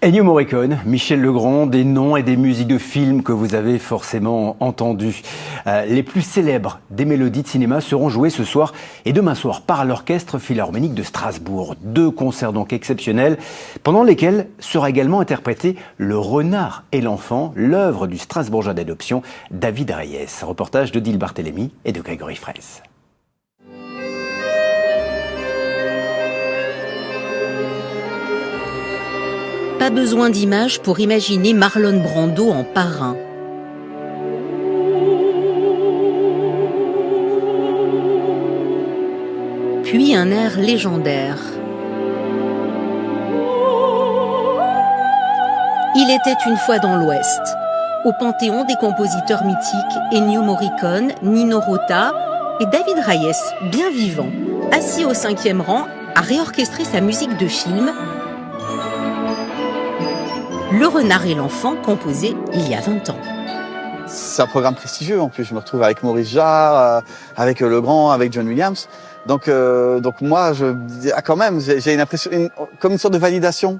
Ennio Morricone, Michel Legrand, des noms et des musiques de films que vous avez forcément entendus. Les plus célèbres des mélodies de cinéma seront jouées ce soir et demain soir par l'Orchestre Philharmonique de Strasbourg. 2 concerts donc exceptionnels, pendant lesquels sera également interprété Le Renard et l'Enfant, l'œuvre du Strasbourgeois d'adoption David Reyes. Reportage d'Odile Barthélémy et de Grégory Fraisse. Pas besoin d'images pour imaginer Marlon Brando en parrain. Puis un air légendaire. Il était une fois dans l'Ouest. Au panthéon des compositeurs mythiques, Ennio Morricone, Nino Rota et David Reyes, bien vivant, assis au 5e rang, a réorchestré sa musique de film Le Renard et l'Enfant, composé il y a 20 ans. C'est un programme prestigieux en plus. Je me retrouve avec Maurice Jarre, avec Legrand, avec John Williams. Donc moi, quand même, j'ai une impression, comme une sorte de validation.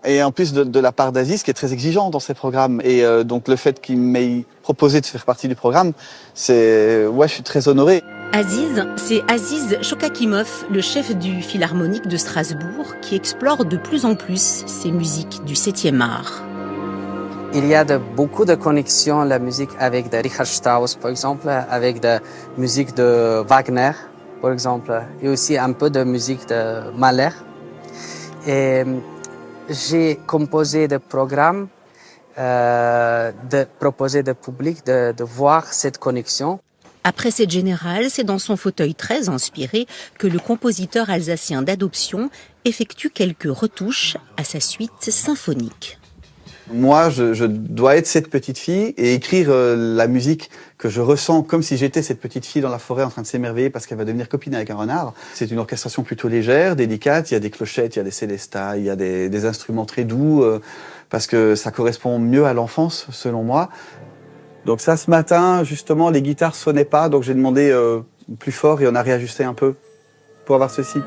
Et en plus de la part d'Aziz, qui est très exigeant dans ses programmes. Et donc le fait qu'il m'ait proposé de faire partie du programme, je suis très honoré. Aziz, c'est Aziz Chokakimov, le chef du Philharmonique de Strasbourg, qui explore de plus en plus ces musiques du 7e art. Il y a beaucoup de connexions, la musique avec de Richard Strauss, par exemple, avec de musique de Wagner, par exemple, et aussi un peu de musique de Mahler. Et j'ai composé des programmes, de proposer au public de voir cette connexion. Après cette générale, c'est dans son fauteuil très inspiré que le compositeur alsacien d'adoption effectue quelques retouches à sa suite symphonique. Moi, je dois être cette petite fille et écrire la musique que je ressens comme si j'étais cette petite fille dans la forêt en train de s'émerveiller parce qu'elle va devenir copine avec un renard. C'est une orchestration plutôt légère, délicate. Il y a des clochettes, il y a des célestas, il y a des instruments très doux parce que ça correspond mieux à l'enfance, selon moi. Donc ça, ce matin, justement, les guitares sonnaient pas, donc j'ai demandé plus fort et on a réajusté un peu pour avoir ceci.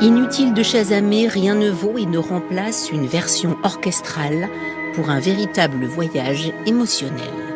Inutile de chasamer, rien ne vaut et ne remplace une version orchestrale pour un véritable voyage émotionnel.